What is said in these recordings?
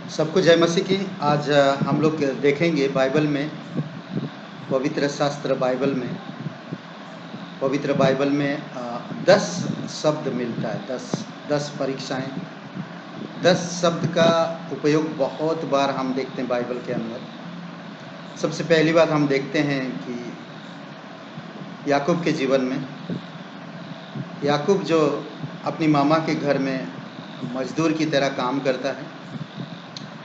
सबको जय मसीह की। आज हम लोग देखेंगे बाइबल में, पवित्र शास्त्र बाइबल में 10 शब्द मिलता है। 10 परीक्षाएं, 10 शब्द का उपयोग बहुत बार हम देखते हैं बाइबल के अंदर। सबसे पहली बात हम देखते हैं कि याकूब के जीवन में, याकूब जो अपनी मामा के घर में मजदूर की तरह काम करता है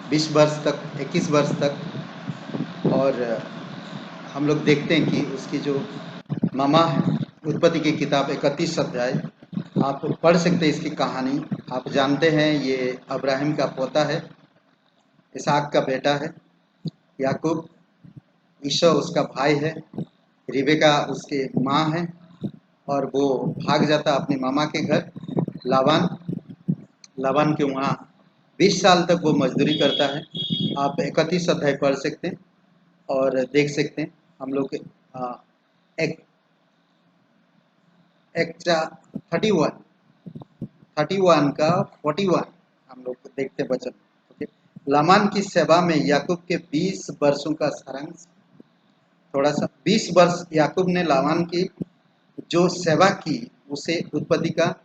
20 वर्ष तक, 21 वर्ष तक। और हम लोग देखते हैं कि उसकी जो मामा है, उत्पत्ति की किताब 31 अध्याय आप पढ़ सकते हैं। इसकी कहानी आप जानते हैं, ये अब्राहम का पोता है, इसहाक का बेटा है। याकूब, ईसो उसका भाई है, रिबेका उसके माँ है, और वो भाग जाता अपने मामा के घर लाबान के वहाँ 20 साल तक वो मजदूरी करता है। आप 31 अध्याय पढ़ सकते हैं और देख सकते हैं। हम लोग एक 31 का 41 हम लोग देखते वचन। ओके, लामान की सेवा में याकूब के 20 वर्षों का सारांश। थोड़ा सा 20 वर्ष याकूब ने लामान की जो सेवा की उसे उत्पत्ति का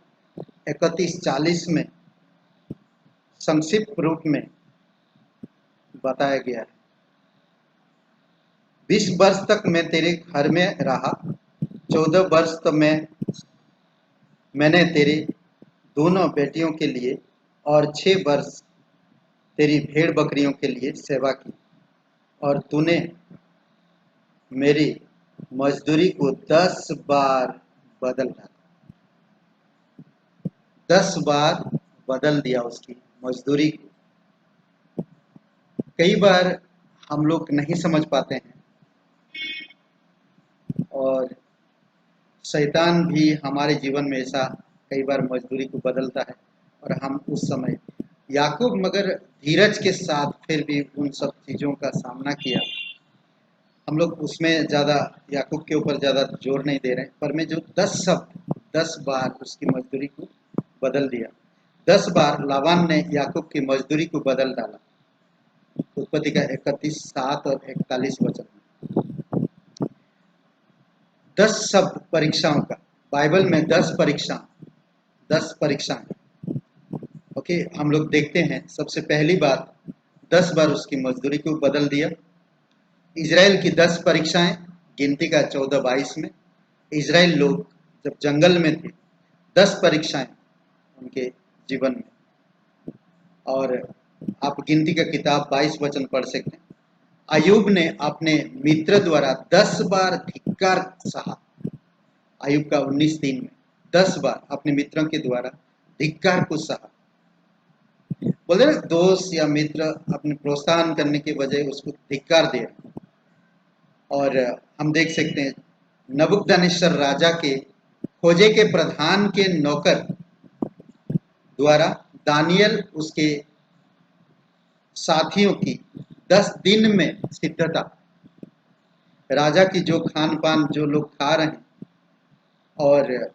31:40 में संक्षिप्त रूप में बताया गया है। 20 वर्ष तक मैं तेरे घर में रहा, 14 वर्ष तो मैंने तेरे दोनों बेटियों के लिए और 6 वर्ष तेरी भेड़ बकरियों के लिए सेवा की, और तूने मेरी मजदूरी को 10 बार बदल डाला। 10 बार बदल दिया उसकी मजदूरी को। कई बार हम लोग नहीं समझ पाते हैं, और शैतान भी हमारे जीवन में ऐसा कई बार मजदूरी को बदलता है, और हम उस समय याकूब मगर धीरज के साथ फिर भी उन सब चीज़ों का सामना किया। हम लोग उसमें ज़्यादा याकूब के ऊपर ज़्यादा जोर नहीं दे रहे हैं, पर मैं जो 10 शब्द 10 बार उसकी मजदूरी को बदल दिया। 10 बार लाबान ने याकूब की मजदूरी को बदल डाला। उत्पत्ति का 31:7 और 41 वचन। 10 शब्द परीक्षाओं का, बाइबल में 10 परीक्षाएं। ओके, हम लोग देखते हैं। सबसे पहली बात, 10 बार उसकी मजदूरी को बदल दिया। इजराइल की 10 परीक्षाएं, गिनती का 14:22 में। इजराइल लोग जब जंगल में थे, 10 परीक्षाएं उनके जीवन में। और आप गिनती का किताब 22 वचन पढ़ सकते हैं। अयूब ने अपने मित्र द्वारा 10 बार धिक्कार सहा। अयूब का 19:3 में 10 बार अपने मित्रों के द्वारा धिक्कार को सहा। बोले ना, दोस्त या मित्र अपने प्रोत्साहन करने के बजाय उसको धिक्कार दे। और हम देख सकते हैं नबूकदनेस्सर राजा के खोजे के प्रधान के नौकर द्वारा दानियल उसके साथियों की 10 दिन में सिद्धता। राजा की जो खान पान जो लोग खा रहे हैं, और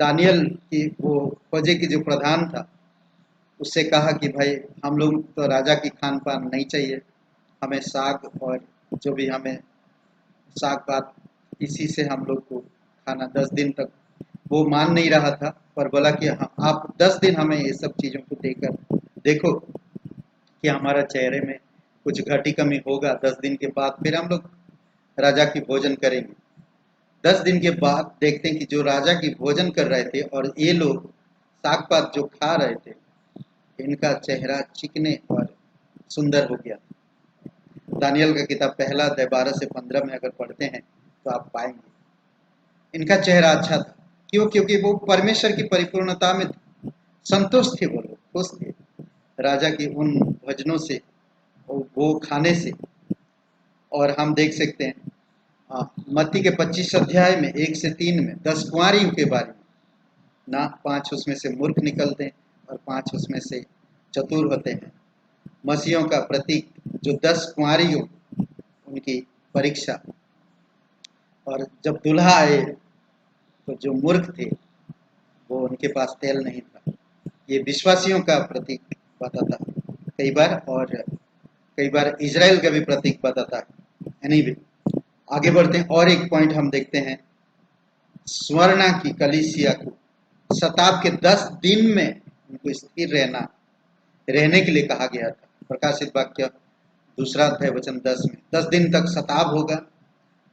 दानियल की वो खोजे की जो प्रधान था उससे कहा कि भाई हम लोग तो राजा की खान पान नहीं चाहिए, हमें साग और जो भी हमें साग पात इसी से हम लोग को खाना 10 दिन तक। वो मान नहीं रहा था, पर बोला कि हाँ, आप 10 दिन हमें ये सब चीज़ों को देकर देखो कि हमारा चेहरे में कुछ घटी कमी होगा। 10 दिन के बाद फिर हम लोग राजा की भोजन करेंगे। 10 दिन के बाद देखते हैं कि जो राजा की भोजन कर रहे थे और ये लोग साग पात जो खा रहे थे, इनका चेहरा चिकने और सुंदर हो गया। दानियल का किताब पहला अध्याय 12 से 15 में अगर पढ़ते हैं तो आप पाएंगे इनका चेहरा अच्छा था। क्यों? क्योंकि वो परमेश्वर की परिपूर्णता में संतुष्ट थे, वो लोग खुश थे राजा की उन भजनों से, वो खाने से। और हम देख सकते हैं मत्ती के 25 अध्याय में 1 से 3 में 10 कुंवारियों के बारे में ना, 5 उसमें से मूर्ख निकलते हैं और 5 उसमें से चतुर होते हैं। मसीहों का प्रतीक जो 10 कुंवारियों, उनकी परीक्षा। और जब दूल्हा आए तो जो मूर्ख थे वो उनके पास तेल नहीं था। ये विश्वासियों का प्रतीक बताता है। कई बार, और कई बार इजराइल का भी प्रतीक बताता है। एनीवे, आगे बढ़ते हैं और एक पॉइंट हम देखते हैं। स्वर्णा की कलीसिया को शताब के 10 दिन में उनको स्थिर रहने के लिए कहा गया था। प्रकाशित वाक्य 2 अध्याय वचन 10 में 10 दिन तक शताब होगा,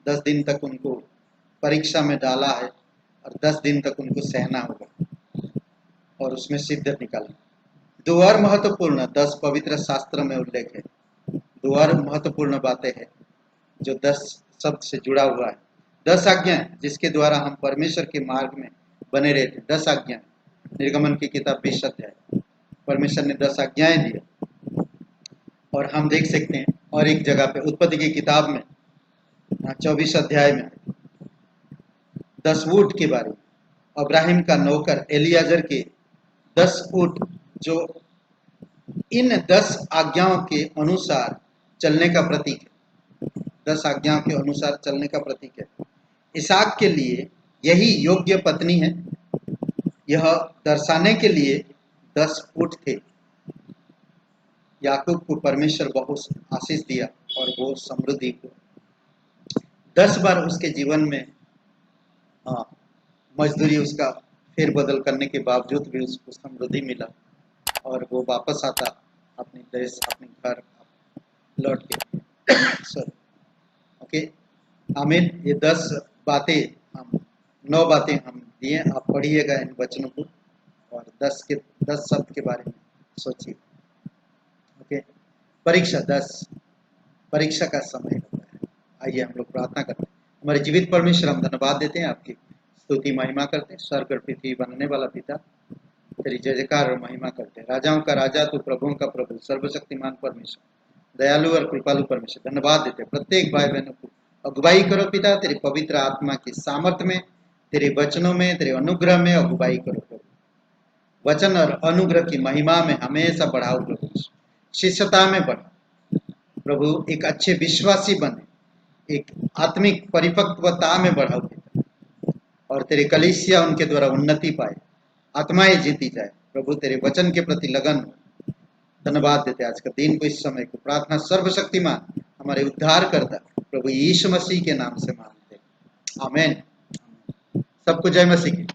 10 दिन तक उनको परीक्षा में डाला है और 10 दिन तक उनको सहना होगा और उसमें सिद्ध निकालना। 2 और महत्वपूर्ण 10 पवित्र शास्त्र में उल्लेख है। 2 और महत्वपूर्ण बातें हैं जो 10 शब्द से जुड़ा हुआ है। 10 आज्ञाएं जिसके द्वारा हम परमेश्वर के मार्ग में बने रहते हैं। 10 आज्ञाएं, निर्गमन की किताब 20 अध्याय, परमेश्वर ने 10 आज्ञाएं दी और हम देख सकते हैं और एक जगह पे उत्पत्ति की किताब में 24 अध्याय में 10 ऊँट के बारे में, अब्राहिम का नौकर एलियाजर के 10 ऊँट जो इन 10 आज्ञाओं के अनुसार चलने का प्रतीक है। 10 आज्ञाओं के अनुसार चलने का प्रतीक है। इसहाक के लिए यही योग्य पत्नी है। यह दर्शाने के लिए 10 ऊँट थे। याकूब को परमेश्वर बहुत आशीष दिया और वो समृद्धि को 10 बार उसके जीवन में मजदूरी उसका फेरबदल करने के बावजूद भी उसको समृद्धि मिला और वो वापस आता अपने देश, अपने घर लौट के। सॉरी, ओके, आमीन। ये 10 बातें हम 9 बातें हम दिए, आप पढ़िएगा इन वचनों को और 10 शब्द के बारे में सोचिए। ओके, परीक्षा का समय होता है। आइए हम लोग प्रार्थना करते हैं। हमारे जीवित परमेश्वर, हम धन्यवाद देते हैं, आपकी स्तुति महिमा करते हैं। स्वर्ग और पृथ्वी बनने वाला पिता, तेरी जय जयकार और महिमा करते हैं। राजाओं का राजा तू, प्रभुओं का प्रभु, सर्वशक्तिमान परमेश्वर, दयालु और कृपालु परमेश्वर, धन्यवाद देते हैं। प्रत्येक भाई बहनों को अगुवाई करो पिता, तेरी पवित्र आत्मा की सामर्थ्य में, तेरे वचनों में, तेरे अनुग्रह में अगुवाई करो प्रभु। वचन और अनुग्रह की महिमा में हमेशा बढ़ाओ प्रभु, शिष्यता में बढ़ो प्रभु, एक अच्छे विश्वासी बने, एक आत्मिक परिपक्वता में बढ़ाओ पिता, और तेरे कलीसिया उनके द्वारा उन्नति पाए, आत्माएं जीती जाए प्रभु, तेरे वचन के प्रति लगन हो। धन्यवाद देते आज का दिन को, इस समय को प्रार्थना सर्वशक्तिमान हमारे उद्धार करता प्रभु यीशु मसीह के नाम से मांगते, आमीन। सबको जय मसीह की।